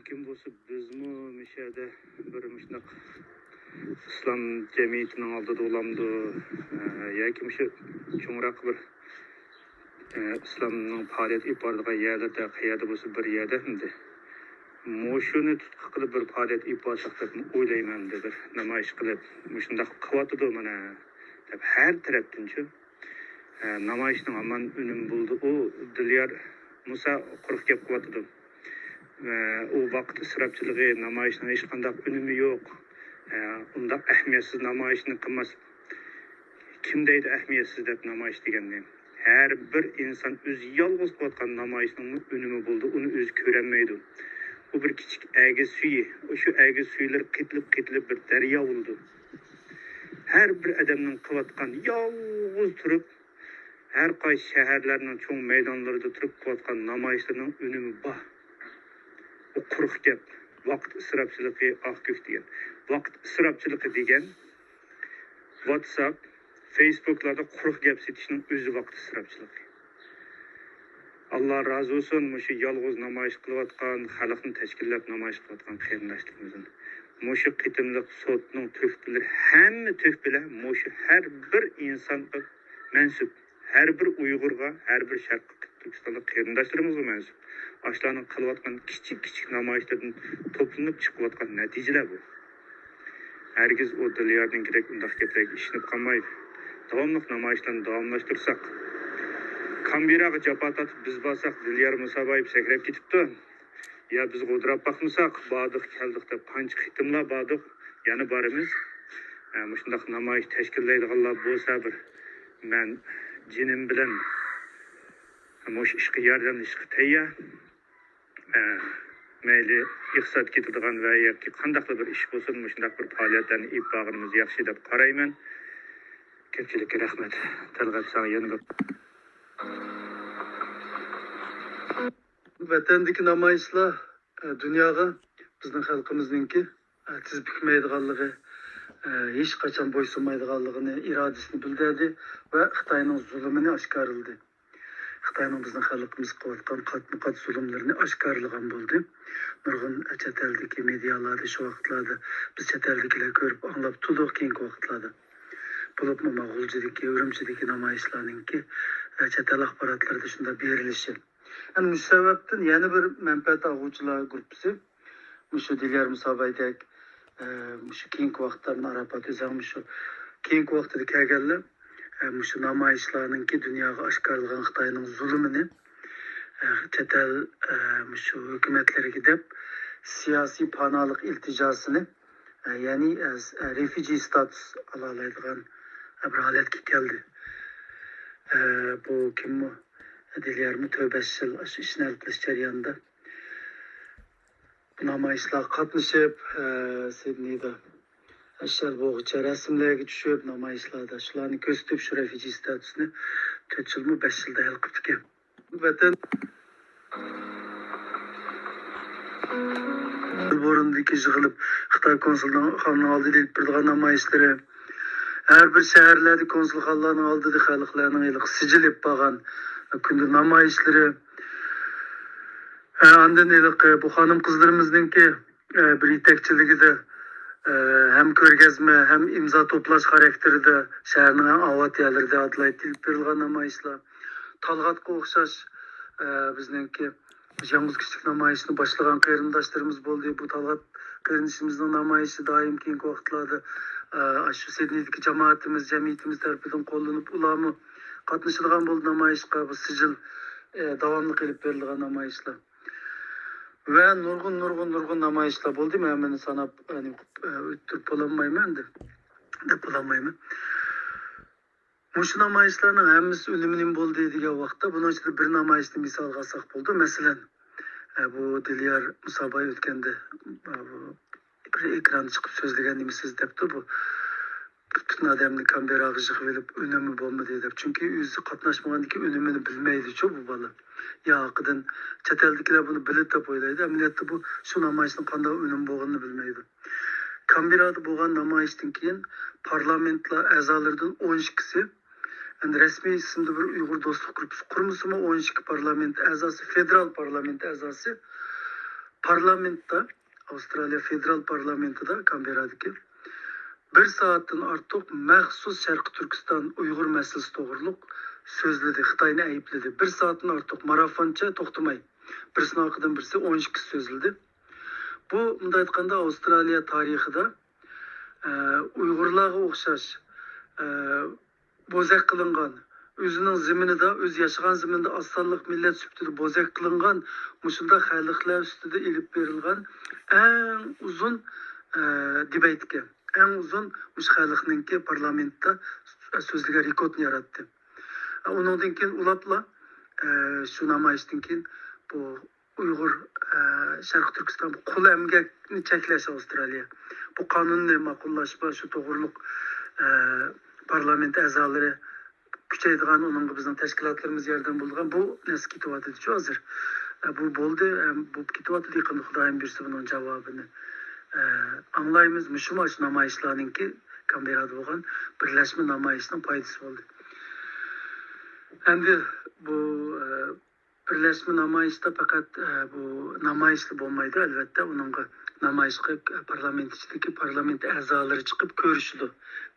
mümkün bo'lsa bizmi mishada bir shunaq islom jamiyatining oldida bo'lamdi yoki shu cho'ngroq bir islomning faoliyat olib boradigan yerlarda qayerda bo'lsa bir yerda shuni tutqi qilib bir faoliyat olib borsak deb o'ylayman bir namoyish qilib shundoq qilyotidi mana deb har tarafdanchi namoyishning aman unum bo'ldi u Dilyar Musa quruq gap qilyotidi u vaqt isrofchiligi namoyishning hech qanday unumi yo'q undaq ahamiyatsiz namoyishni qilmas kim deydi ahamiyatsiz deb namoyish deganni har bir inson o'zi yolg'iz qilayotgan namoyishning unumi bo'ldi uni o'zi ko'rolmaydi bu bir kichik ayg'i suyi shu ayg'i suylar qitilib bir daryo bo'ldi har bir odamning qilayotgan yolg'iz turib har qaysi shaharlarning cho'ng maydonlarida turib qilayotgan namoyishlarning unumi bor bu quruq gap vaqt isrofchiligi oqko'k degan vaqt isrofchiligi degan WhatsApp Facebook'larda quruq gap setishning o'zi vaqt isrofchiligi Allah razı olsun şu yalğız namoyish qilayotgan xalqni tashkillab namoyish qilayotgan qarindoshlarimiz şu qitimliq sotning töhfalari hamma töhfalar şu har bir insonga mansub har bir Uyg'urga har bir Sharq Turkistonlik qarindoshlarimiz mansub ashlarning qilayotgan kichik namoyishlardan to'planib chiqayotgan natijalar bu hargiz o Dilyarning kerak undaq gaplarga ishinib qolmaydi davomli namoyishlarni davomlashtirsak Kambiraga jafo tatib biz borsak Dilyar Musaboyev sakrab ketibdi ya biz g'o'dirab baqmasak bordiq keldik deb qancha qitimlar bordiq yana boramiz shundoq namoyish tashkillaydiganlar bo'lsa bir men jinim bilan shu ishga yordamlashishga tayyor mayli iqtisod ketadigan va yoki qandaqli bir ish bo'lsin shundoq bir faoliyatlarni olib borganimiz yaxshi deb qarayman ko'pchilikka rahmat Talg'at sana yana bir vatandagi namoyishlar dunyoga bizning xalqimizningki tiz bukmaydiganligi hech qachon bo'ysunmaydiganligini irodasini bildirdi va Xitoyning zulmini oshkorladi. Xitoyning bizning xalqimizga qilayotgan qatma-qat zulmlarini oshkorlagan bo'ldi. Nurg'un chet eldagi medialarda shu vaqtlarda biz chet eldagilar ko'rib anglab turdik keyingi vaqtlarda. Bo'lib Mo'g'uldagi, Urumchidagi namoyishlarningki chet el axborotlarida shunda berilishi. Ana shu sababdan yana bir manfaat oluvchilar guruhi shu Dilyar Musaboyev shu keyingi vaqtda Arafat o'zim shu keyingi vaqtda kelganlar shu namoyishlarningki dunyoga oshkorlagan Xitoyning zulmini chet el shu hukumatlariga deb siyosiy panolik iltijosini ya'ni refugee status ola oladigan bir holatga keldi. Bu kimmi Dilyarmi 5 yil shu ishni olib kelish jarayonida namoyishlar qatnashib Sidneyda ashar bo'g'icha rasmlarga tushib namoyishlarda shularni ko'rsatib shu refugee statusini 4 yilmi 5 yilda hal qilib ekan. Vatan Melbourne'dagi yig'ilib Xitoy konsulxonasining oldida ilib turgan namoyishlari har bir shaharlarda konsulxonalarning oldida xalqlarning sijil olib bo'lgan kunda namoyishlari andan bu xonim qizlarimizningki bir yetakchiligida hem ko'rgazma hem imzo to'plash xarakterida shaharning avvat yerlarida atlaytilib berilgan namoyishlar Talg'atga o'xshash bizningki yolg'iz kichik namoyishni boshlagan qarindoshlarimiz bo'ldi. Bu Talg'at qarindishimizning namoyishi doim keyingi vaqtlarda shu Sidneydagi jamoatimiz jamiyatimiz tarafidan qo'llanib ularni qatnashadigan bo'ldi namoyishga bu sijil davomli qilib berilgan namoyishlar ve nurg'un namoyishlar bo'ldi. Men buni sanab o'ttirib bo'lolmayman deb bo'lolmayman. Shu namoyishlarning hammasi unumli bo'ldi degan vaqtda buning ichida bir namoyishni misolga olsak bo'ldi. Masalan, bu Dilyar Musaboyev o'tganda bir ekran chiqib so'zlagan nimasiz debdi bu butun odamni kameraga yig'ib olib unumi bo'lmadi deb. Chunki o'zi qatnashmagandan unumini bilmaydi-ku bu bola. Ya haqidan chet eldagilar buni bilib deb o'ylaydi. Amaliyotda bu shu namoyishning qanday unum bo'lganini bilmaydi. Kamberada bo'lgan namoyishdan keyin parlamentlar a'zolaridan 12si resmiy ismda bir Uyg'ur do'stlik guruhi qurmasimi 12 parlament a'zosi, federal parlament a'zosi parlamentda, Avstraliya federal parlamentida, Kamberadagi 1 soatdan ortiq maxsus Sharqi Turkiston Uyg'ur masalasi to'g'riliq so'zladi, Xitoyni aybladi. 1 soatdan ortiq marafoncha to'xtamay. Birisini orqadan birisi 12 so'zladi. Bu bunday aytganda Avstraliya tarixida Uyg'urlarga o'xshash bo'zak qilingan, o'zining zaminida, o'z yashagan zaminida asonliq millat sifatida bo'zak qilingan, mushunda xalqlar ustida ilib berilgan eng uzun debatga, eng uzun mush xalqninki parlamentda so'zlagan rekordni yaratdi. Undan keyin ulapla shu namoyishdan keyin bu Uyg'ur Sharq Turkiston qul emgakni cheklash Avstraliya. Bu qonunni ma'qullashpa shu to'g'riliq parlament a'zolari kuchaydigan, onun bizning tashkilotlarimiz yordam bo'lgan. Bu nasib ketyapti shu hozir. Bu bo'ldi, bu ketyapti yaqinda Xudoyim bersa buning javobini. Anglaymiz, mushuma shu namoyishlarninki Kamberada bo'lgan birlashma namoyishining foydasi bo'ldi. Endi bu birlashma namoyishda faqat bu namoyishli bo'lmaydi, albatta uningga namoyishga parlament ichidagi parlament a'zolari chiqib ko'rishdi.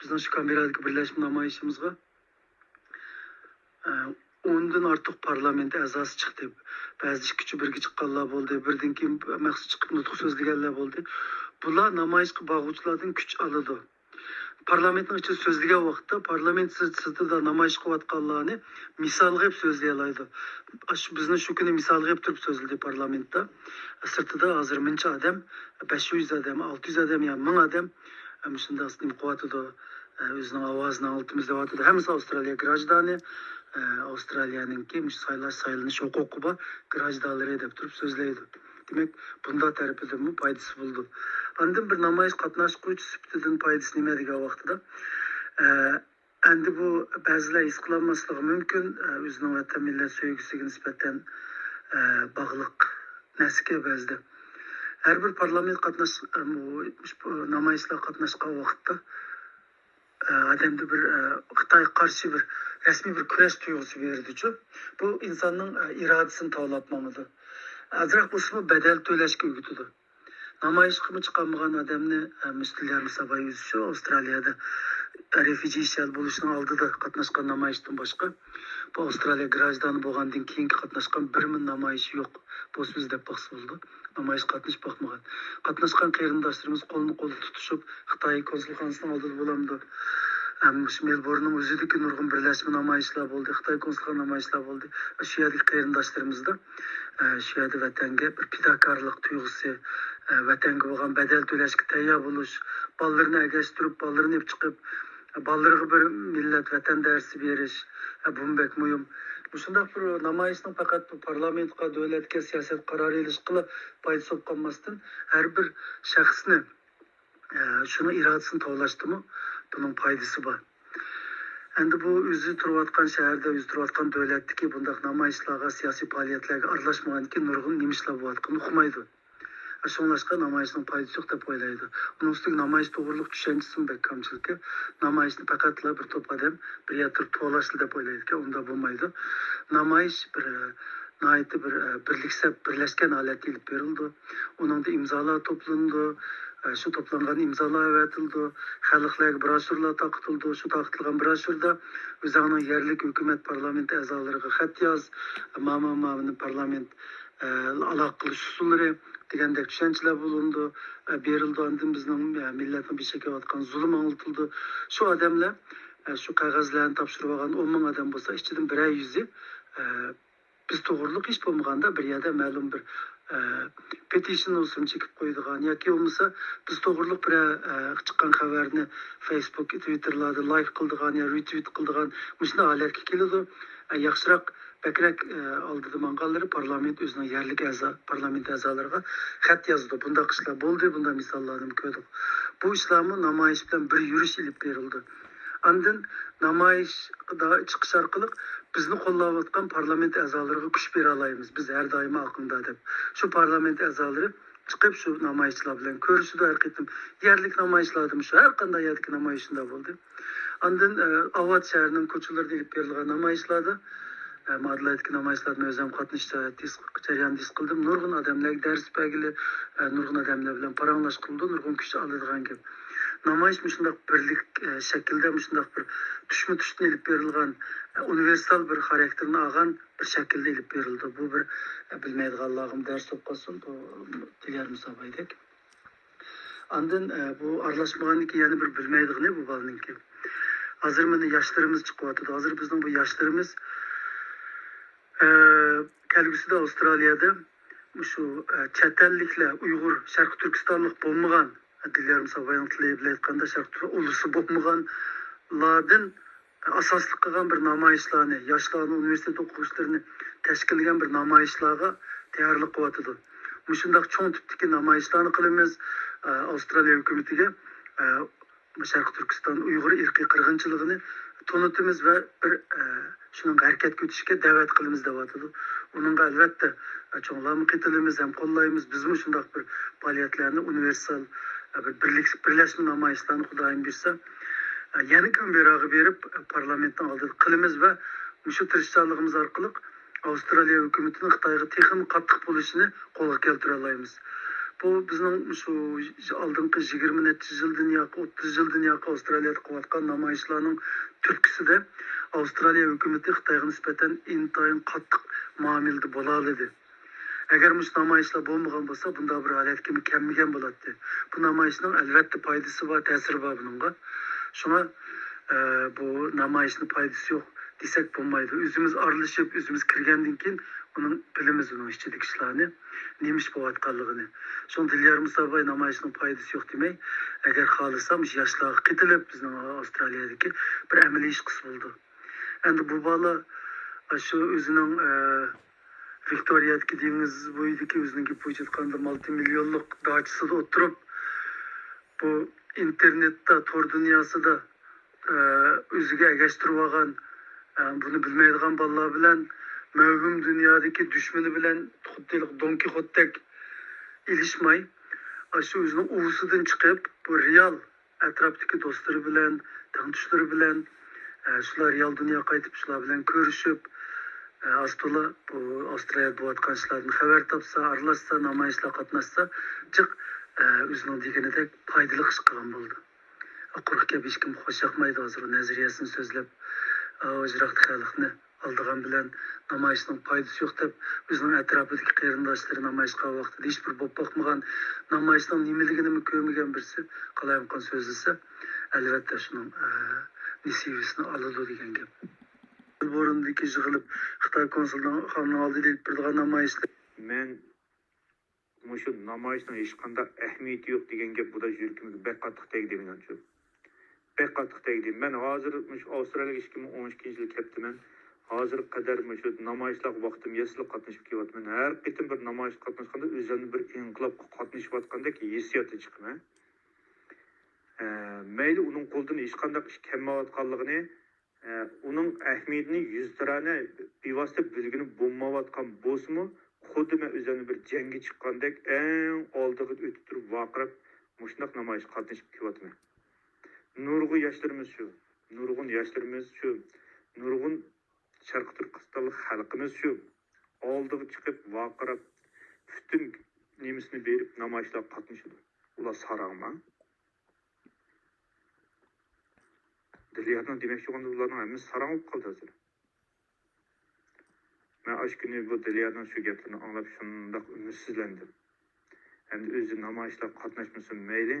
Bizning shu Kamberadagi birlashma namoyishimizga 10 dan ortiq parlament a'zosi chiqdi. Ba'zi ikki birga chiqqanlar bo'ldi, birdan keyin maxsus chiqib nutq so'zlaganlar bo'ldi. Bular namoyishga bag'uvchilardan kuch oladi. Parlamentning ichida so'zlagan vaqtda parlament sirtida namoyish qilayotganlarni misol qilib so'zlay oladi. Bizni shu kuni misol qilib turib so'zladi parlamentda. Sirtida hozir mincha odam, 500 odam, 600 odam, ya 1000 odam shunda aslim qilyotdi. O'zining ovozini oltimizda qilyotdi. Hammasi Avstraliya grajdani, Avstraliyaninki saylanish huquqi bor grajdalari deb turib so'zlaydi. Demak, bunda tarafidan bu foydasi bo'ldi. Andan bir namoyish qatnashuvchi sifatida foydasi nima degan vaqtida endi bu ba'zilar his qilolmasligi mumkin, o'zining vatan millat sevgisiga nisbatan bog'liq narsaga ba'zida. Har bir parlament namoyishlar qatnashgan vaqtda adamda bir Xitoyga qarshi bir rasmiy bir kurash tuyg'usi berdi-ku. Bu insonning irodasini tavlabmadi. Azroq bo'lsa badal to'lashga o'rgatadi. Namoyish qilib chiqmagan odamni muslimlar musobaqaga yuzishi Avstraliyada refugee shell bo'lishining oldida qatnashgan namoyishdan boshqa bu Avstraliya grajdani bo'lgandan keyin qatnashgan 1000 namoyish yo'q. Bu so'z deb baxs bo'ldi. Namoyish qatnashib boqmagan. Qatnashgan qarindoshlarimiz qo'lni qo'l tutishib Xitoy konsulxonasining oldida bo'lamdi. Melbournening o'zidagi nurg'un birlashma namoyishlar bo'ldi, Xitoy konsulxon namoyishlar bo'ldi. Shu yerdagi qarindoshlarimizda shu yerda vatanga bir fidokorlik tuyg'usi, vatanga bo'lgan badal to'lashga tayyor bo'lish, bolalarni agashtirib, bolalarni olib chiqib, bolalarga bir millat vatan darsi berish, bunbek muhim. Bu shunday bir namoyishning faqat parlamentga, davlatga siyosat qaror ilish qilib foydasi bo'lib qolmasdan har bir shaxsni shuni irodasini tovlashdimi, buning foydasi bor. Endi bu o'zi turayotgan shaharda, o'zi turayotgan davlatdagi bunday namoyishlarga, siyosiy faoliyatlarga aralashmaganki nurg'un nimishlar bo'layotganini uqmaydi. Shunlashqa namoyishning foydasi yo'q deb o'ylaydi. Uning ustiga namoyish to'g'riliq tushunchasi bek kamchilikka. Namoyishni faqatla bir to'p odam bir yerda to'lashli deb o'ylaydi-ki, unda bo'lmaydi. Namoyish bir birlashgan holatda ilib berildi. Uningda imzolar to'plandi. Shu to'plangan imzolar avatildi, xalqlarga broshurlar taqtildi. Shu taqtilgan broshurda o'zining yerlik hukumat parlament a'zolariga xat yoz, ma'murni parlament aloqa qilish usullari degandek tushunchalar bo'lindi, berildi. Endi bizning millatni beshakayotgan zulm anglitildi. Shu odamlar shu qog'ozlarni topshirib olgan 10 ming odam bo'lsa, ichidan 100 biz to'g'riliq ish bo'lmaganda bir yerda ma'lum bir petition olsun çekip koyduğun ya ki olmasa biz to'g'riliq bir chiqqan xabarni Facebook, Twitter'larda like qildigan ya retweet qildigan mushunday holatga keladi. Yaxshiroq bakrak oldida manqallari parlament o'zining yerlik parlament a'zolariga xat yozdi. Bunda ishlar bo'ldi, bunda misollarni ko'rdik. Bu ishlarni namoyish bilan bir yurish ilib berildi. Andın namoyishda chiqish orqali bizni qo'llayotgan parlament a'zolariga kuch bera olamiz. Biz har doim aqlda deb. Shu parlament a'zolari chiqib shu namoyishlar bilan ko'rishdi. Har qitim yerlik namoyishlarda shu har qanday yerlik namoyishlarda bo'ldi. Andın Avat shahrining ko'chalarida ilib berilgan namoyishlarda Adlayetki namayışlarına özüm katmışta jarayan dis kıldım. Nurgun adamlar ders belgili, nurgun adamlar bilen paranlaş kıldı, nurgun kişi alırgan gibi. Namayış müşündak birlik şekilde müşündak bir tüşme ilip verilgan universal bir karakterini ağan bir şekilde ilip verildi. Bu bir bilmeydiğallahım ders okasın, bu diğer musabaydek. Andın bu arlaşmağındaki yani bir bilmeydiğini bu balınınki. Hazır mı yaşlarımız çıkıvatıdı. Hazır bizden bu yaşlarımız kelgüsü de Avustralya'da şu çetellikle Uygur, Şarkı Türkistanlık bulmagan dilerim sabayın tileyebilir aytkanda Şarkı Türk ulusu bulmaganlardan asaslık kılgan bir namayışlarını, yaşlarını, üniversite okuşlarını teşkil eden bir namayışlarga tayarlık kıvatıdı. Muşundak çoğun tipteki namayışlarını kılımız Avustralya hükümetiga Şarkı Türkistan Uygur irqi qırgınçılığını tanıtımız ve bir şunun hareket kötüşke davet kılımız devatıdı. Onun elbette çoğunlarını kıtılımız hem kollayımız bizim şundak bir faaliyetlerini universal bir birleşme namayışlarını Kudayım birse yeni gün berağı verip parlamentten aldık kılımız ve şu tırışçalığımız arkalık Avustralya hükümetinin Xitayga texim qattiq bo'lishini qo'lga keltira olamiz. Bu bizning şu aldığımız 20 yıldan yakın 30 yıldan yakın Avustralya'da kıvatkan namayışlarının türküsü Avustralya hükümeti Xitayga nispeten intayın qattiq muamilde bolalıdı. Eğer bu namayışlar bolmagan bolsa bunda bir halet kimi kemmigen boladı. Bu namayışның elbette paydası var, tesiri var bununla. Şuna bu namayışın paydası yok desek bulmaydı. Üzümüz arılışıp, üzümüz kirgenden keyin onun bilimiz onun işçilik işlerini, neymiş bu atkallığını. Son dilyar musabay namayışının paydası yok demey. Eğer kalırsam yaşlığa gidilip bizden Avustralya'daki bir emeli iş kısı buldu. Yani bu bağla şu özünün Victoria'daki deniz buydu ki özünün gibi vücutkanda multimilyonluk dağçısı da oturup bu internette, tor dünyası da özüge egeştirip algan bunu bilmeydiğin ballar bilen mevhum dünyadaki düşmanı bilen Don Quixote'dek ilişmay şu özünün uvusudan çıkıp bu real etraftaki dostları bilen, tanışları bilen şular real dünya kaytıp şular bilen görüşüp astola bu Avustralya'da boğatkançılardan haber tapsa, arlaşsa, namayışla katlaşsa çık özünün degenide paydalı iş kılgan buldu. Quruq gap hech kim xo'sh yoqmaydi hozir nazariyasini so'zlab ojroqli xalqni aldigan bilan namoyishning foydasi yo'q deb o'zining atrofidagi qarindoshlari namoyishga vaqtida hech bir bo'lib boqmagan namoyishning nimaligini ko'rmagan birisi qalayimqon so'zlasa albatta shuning nisibisini oladi degan gap. Melbourndagi yig'ilib Xitoy konsulxonasining oldida ilib turgan namoyishlar men shu namoyishning hech qanday ahamiyati yo'q degan gap bu da yuragimga bek qattiq tegdi menimcha. Bek qattiq tegdi. Men hozir Avstraliyaga 2012 yil ketdiman. Hozir qadar shu namoyishlar vaqtim yaslab qatnashib kelyapman. Har qitim bir namoyish qatnashganda o'zimni bir inqilobga qatnashayotgandek hissiyoti chiqman. Mayli uning qo'ldan hech qanday ish kelmayotganligini, uning ahamiyatini 100 tarani bevosita bilgini bo'lmayotgan bo'lsa-mu, xuddi men o'zimni bir jangga chiqqandek eng oldiga o'tib turib vaqirab mushundoq namoyish qatnashib kelyapman. Nurg'un yoshlarimiz shu, nurg'un Sharq Turkistonlik xalqimiz shu oldiga chiqib vaqirab butun nemisini berib namoyishlar qatnashadi. Ular sarangma. Dilyatning demoqchi bo'lganda ularning hammasi sarang bo'lib qoldi hozir. Men aşkını bu Dilyar'dan şu gaplarni anlab shundoq ümidsizlandim. Endi o'zi namoyishlar qatnashmasin mayli,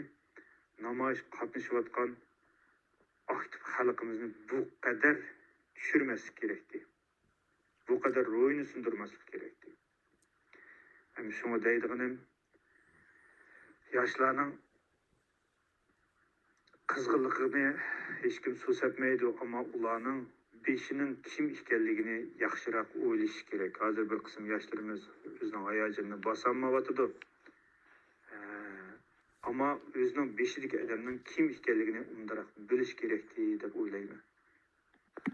namoyish qatnashayotgan aktiv xalqimizni bu qadar tushirmaslik kerakdi. Bu qadar ro'yini sindirmaslik kerakdi. Endi shunga deydiganim yoshlarning qizg'inligini hech kim so'satmaydi, ammo ularning beshining kim ekanligini yaxshiroq o'ylash kerak. Hozir bir qism yoshlarimiz o'zining hayojonini bosolmayotdi. Ammo o'zining beshidagi odamning kim ekanligini undaroq bilish kerak deb o'ylayman.